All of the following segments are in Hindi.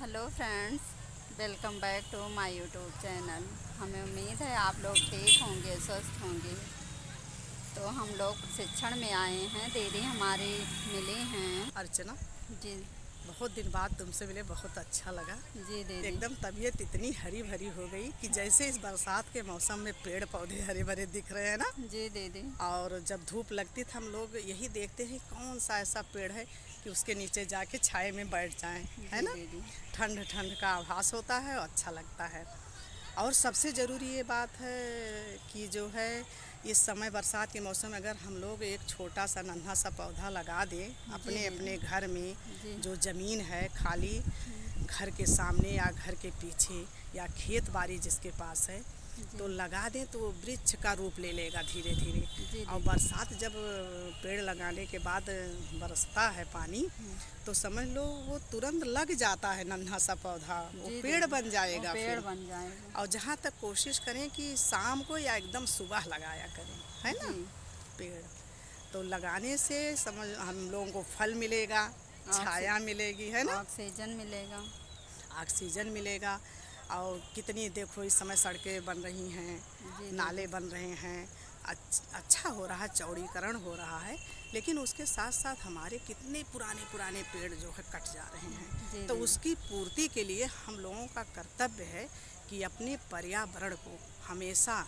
Hello friends, welcome back to my YouTube channel. हमें उम्मीद है आप लोग ठीक होंगे, स्वस्थ होंगे। तो हम लोग प्रशिक्षण में आए हैं, दीदी हमारी मिली हैं। अर्चना, जी बहुत दिन बाद तुमसे मिले, बहुत अच्छा लगा। जी दीदी। एकदम तबीयत इतनी हरी भरी हो गई कि जैसे इस बरसात के मौसम में पेड़ पौधे हरे भरे दिख रहे हैं ना। जी दीदी। और जब धूप लगती थी हम लोग यही देखते हैं कौन सा ऐसा पेड़ है कि उसके नीचे जाके छाए में बैठ जाएं, है जी ना। दीदी। ठंड ठंड का आभास होता है और अच्छा लगता है। और सबसे ज़रूरी ये बात है कि जो है इस समय बरसात के मौसम में अगर हम लोग एक छोटा सा नन्हा सा पौधा लगा दें जी अपने दीदी। अपने घर में, जी जो ज़मीन है खाली, घर के सामने या घर के पीछे या खेत बाड़ी जिसके पास है, जी तो लगा दें तो वो वृक्ष का रूप ले लेगा धीरे धीरे। जी और दीदी। बरसात जब पेड़ लगाने के बाद बरसता है पानी, तो समझ लो वो तुरंत लग जाता है नन्हा सा पौधा, वो जी पेड़ दीदी। बन वो जाएगा पेड़ फिर। बन जाएगा। और जहाँ तक कोशिश करें कि शाम को या एकदम सुबह लगाया करें, है ना, जी। पेड़। तो लगाने से समझ हम लोगों को फल मिलेगा, छाया मिलेगी, है ना, ऑक्सीजन मिलेगा। ऑक्सीजन मिलेगा। और कितनी देखो इस समय सड़कें बन रही हैं, जी नाले दीदी। बन रहे हैं, अच्छा हो रहा है, चौड़ीकरण हो रहा है। लेकिन उसके साथ साथ हमारे कितने पुराने पुराने पेड़ जो है कट जा रहे जी हैं। तो दीदी। उसकी पूर्ति के लिए हम लोगों का कर्तव्य है कि अपने पर्यावरण को हमेशा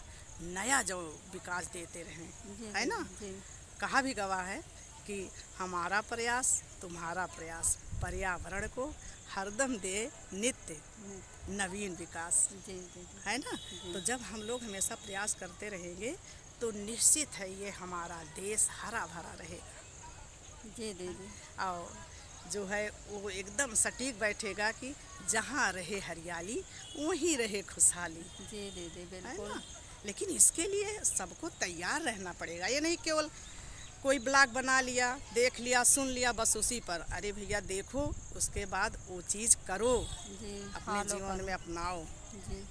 नया जो विकास देते रहें, जी है दीदी। ना। जी कहा भी गवा है कि हमारा प्रयास तुम्हारा प्रयास पर्यावरण को हरदम दे नित्य नवीन विकास, जी दीदी। है ना। जी तो जब हम लोग हमेशा प्रयास करते रहेंगे तो निश्चित है ये हमारा देश हरा भरा रहेगा। जी दीदी। और जो है वो एकदम सटीक बैठेगा कि जहाँ रहे हरियाली वहीं रहे खुशहाली, जी दीदी। है बिल्कुल। ना। लेकिन इसके लिए सबको तैयार रहना पड़ेगा। ये नहीं केवल कोई ब्लॉग बना लिया, देख लिया, सुन लिया, बस उसी पर। अरे भैया देखो, उसके बाद वो चीज़ करो, जी। अपने फॉलो जीवन करो। में अपनाओ। जी।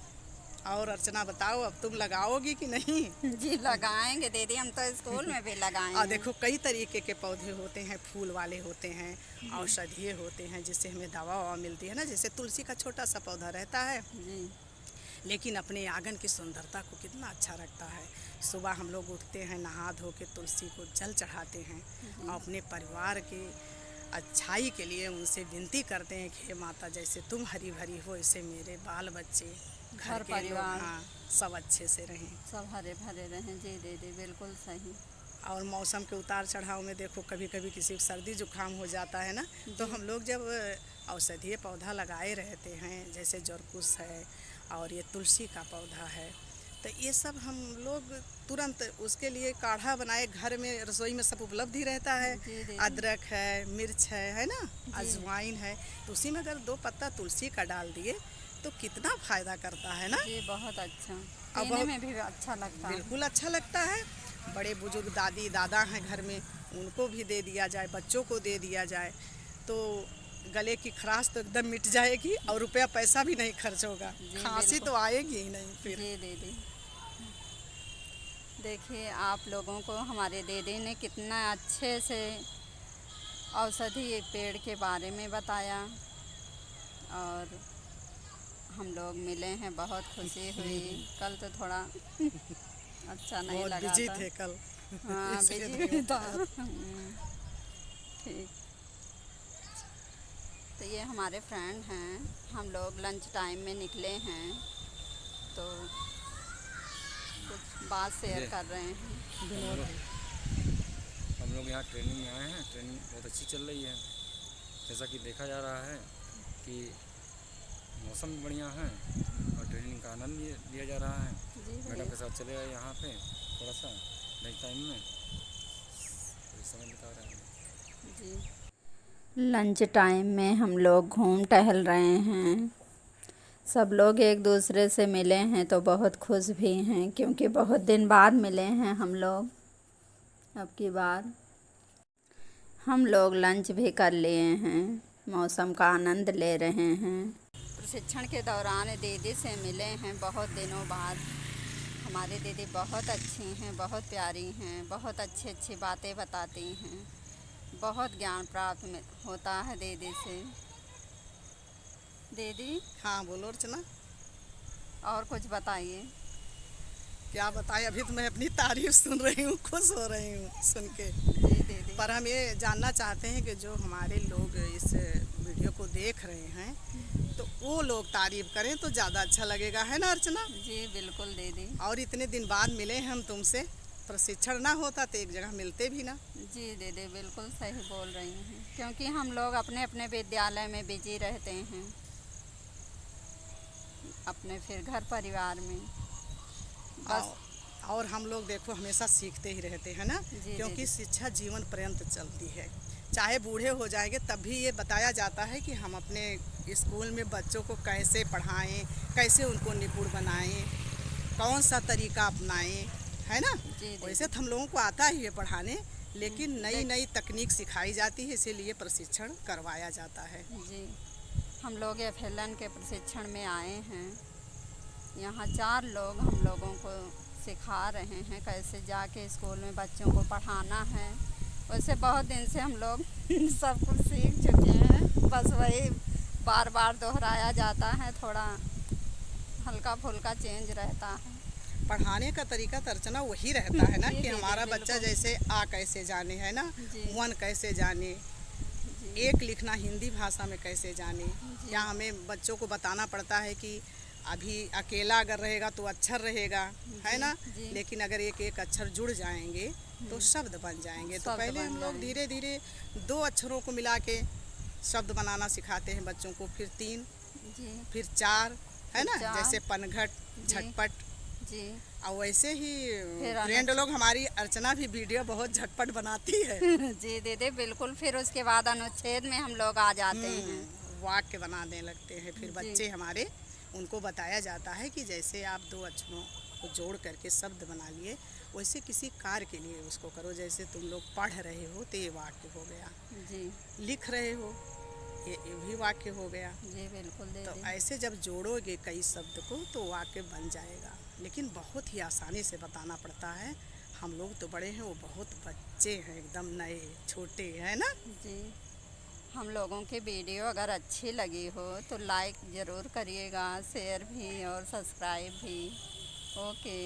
और अर्चना बताओ, अब तुम लगाओगी कि नहीं। जी लगाएंगे दीदी, हम तो स्कूल में भी लगाए और हैं। देखो कई तरीके के पौधे होते हैं, फूल वाले होते हैं, औषधीय होते हैं जिससे हमें दवा ववा मिलती है ना। जैसे तुलसी का छोटा सा पौधा रहता है, जी। लेकिन अपने आंगन की सुंदरता को कितना अच्छा रखता है। सुबह हम लोग उठते हैं, नहा धो के तुलसी को जल चढ़ाते हैं जी। और अपने परिवार के अच्छाई के लिए उनसे विनती करते हैं कि हे माता, जैसे तुम हरी भरी हो ऐसे मेरे बाल बच्चे, घर घर के लोग, परिवार हाँ, सब अच्छे से रहें। सब हरे भरे रहें। जी दीदी। बिल्कुल सही। और मौसम के उतार चढ़ाव में देखो कभी कभी किसी को सर्दी जुकाम हो जाता है ना, तो जी। हम लोग जब औषधीय पौधा लगाए रहते हैं, जैसे जरकुश है और ये तुलसी का पौधा है, तो ये सब हम लोग तुरंत उसके लिए काढ़ा बनाए, घर में रसोई में सब उपलब्ध ही रहता है। जी दीदी। अदरक है, मिर्च है ना, जी। अजवाइन है, तो उसी में अगर 2 पत्ता तुलसी का डाल दिए तो कितना फ़ायदा करता है ना। जी बहुत अच्छा। अब पीने में भी अच्छा लगता है। बिल्कुल अच्छा लगता है। बड़े बुजुर्ग दादी दादा हैं घर में, उनको भी दे दिया जाए, बच्चों को दे दिया जाए, तो गले की खराश तो एकदम मिट जाएगी और रुपया पैसा भी नहीं खर्च होगा, जी खांसी बिल्कुल। तो आएगी ही नहीं फिर। जी दीदी। देखिए आप लोगों को हमारे दीदी ने कितना अच्छे से औषधि पेड़ के बारे में बताया, और हम लोग मिले हैं, बहुत खुशी हुई। कल तो थोड़ा अच्छा नहीं बहुत लगा बिजी था। थे कल। हाँ इसलिए बिजी नहीं भी हो था। पाया। ठीक। तो ये हमारे फ्रेंड हैं, हम लोग लंच टाइम में निकले हैं, तो कुछ बात शेयर कर रहे हैं। हम लोग यहाँ ट्रेनिंग में आए हैं। ट्रेनिंग बहुत अच्छी चल रही है। जैसा कि देखा जा रहा है कि मौसम भी बढ़िया है और ट्रेनिंग का आनंद भी लिया जा रहा है। जी मैडम भैया। के साथ चले आए यहाँ पे थोड़ा सा लंच टाइम में, तो समय बिता रहे हैं। जी लंच टाइम में हम लोग घूम टहल रहे हैं। सब लोग एक दूसरे से मिले हैं तो बहुत खुश भी हैं, क्योंकि बहुत दिन बाद मिले हैं हम लोग। अब की बार हम लोग लंच भी कर लिए हैं, मौसम का आनंद ले रहे हैं। प्रशिक्षण के दौरान दीदी से मिले हैं बहुत दिनों बाद। हमारी दीदी बहुत अच्छी हैं, बहुत प्यारी हैं, बहुत अच्छी अच्छी बातें बताती हैं, बहुत ज्ञान प्राप्त होता है दीदी से। दीदी हाँ बोलो अर्चना। और कुछ बताइए। क्या बताएं, अभी तो मैं अपनी तारीफ सुन रही हूँ, खुश हो रही हूँ सुन के। जी दीदी। पर हम ये जानना चाहते हैं कि जो हमारे लोग इस वीडियो को देख रहे हैं तो वो लोग तारीफ करें तो ज़्यादा अच्छा लगेगा, है ना अर्चना? जी बिल्कुल दीदी। और इतने दिन बाद मिले हम तुमसे, प्रशिक्षण ना होता तो एक जगह मिलते भी ना। जी दीदी बिल्कुल सही बोल रही हैं, क्योंकि हम लोग अपने अपने विद्यालय में बिजी रहते हैं, अपने फिर घर परिवार में बस। और हम लोग देखो हमेशा सीखते ही रहते हैं ना, जी क्योंकि दीदी। शिक्षा जीवन पर्यंत चलती है। चाहे बूढ़े हो जाएंगे तब भी ये बताया जाता है कि हम अपने स्कूल में बच्चों को कैसे पढ़ाएं, कैसे उनको निपुण बनाएं, कौन सा तरीका अपनाएं, है ना? जी दीदी। वैसे तो हम लोगों को आता ही है पढ़ाने, लेकिन नई नई तकनीक सिखाई जाती है, इसीलिए प्रशिक्षण करवाया जाता है। जी हम लोग FLN के प्रशिक्षण में आए हैं। यहाँ 4 लोग हम लोगों को सिखा रहे हैं कैसे जाके स्कूल में बच्चों को पढ़ाना है। वैसे बहुत दिन से हम लोग सब कुछ सीख चुके हैं, बस वही बार बार दोहराया जाता है, थोड़ा हल्का फुल्का चेंज रहता है। पढ़ाने का तरीका तो अर्चना वही रहता है ना जी कि दीदी, हमारा बच्चा बिल्कुल। जैसे आ कैसे जाने, है ना, जी। वन कैसे जाने, जी। एक लिखना हिंदी भाषा में कैसे जाने। या हमें बच्चों को बताना पड़ता है कि अभी अकेला अगर रहेगा तो अक्षर रहेगा, है ना, जी। लेकिन अगर एक एक अक्षर जुड़ जाएंगे तो शब्द बन जाएंगे। तो शब्द पहले बन हम लोग जाएंगे। धीरे धीरे 2 अक्षरों को मिला के शब्द बनाना सिखाते हैं बच्चों को, फिर 3, जी। फिर 4, है ना, फिर 4, जैसे पनघट, जी। झटपट। जी। और वैसे ही फिर फ्रेंड लोग, हमारी अर्चना भी वीडियो बहुत झटपट बनाती है। जी दीदी बिल्कुल। फिर उसके बाद अनुच्छेद में हम लोग आ जाते हैं। वाक्य बनाने लगते हैं। फिर जी। बच्चे हमारे, उनको बताया जाता है कि जैसे आप 2 अक्षरों को जोड़ करके शब्द बना लिए, वैसे किसी कार्य के लिए उसको करो। जैसे तुम लोग पढ़ रहे हो तो ये वाक्य हो गया, जी। लिख रहे हो ये भी वाक्य हो गया। जी बिल्कुल तो दीदी। ऐसे जब जोड़ोगे कई शब्द को तो वाक्य बन जाएगा, लेकिन बहुत ही आसानी से बताना पड़ता है। हम लोग तो बड़े हैं, वो बहुत बच्चे हैं, एकदम नए छोटे, है ना? जी हम लोगों की वीडियो अगर अच्छी लगी हो तो लाइक ज़रूर करिएगा, शेयर भी और सब्सक्राइब भी। Okay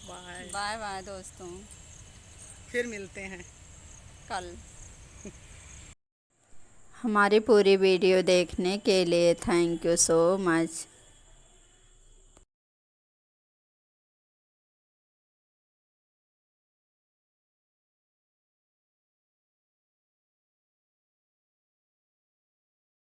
bye. बाय बाय दोस्तों, फिर मिलते हैं कल। हमारी पूरी वीडियो देखने के लिए थैंक यू सो मच।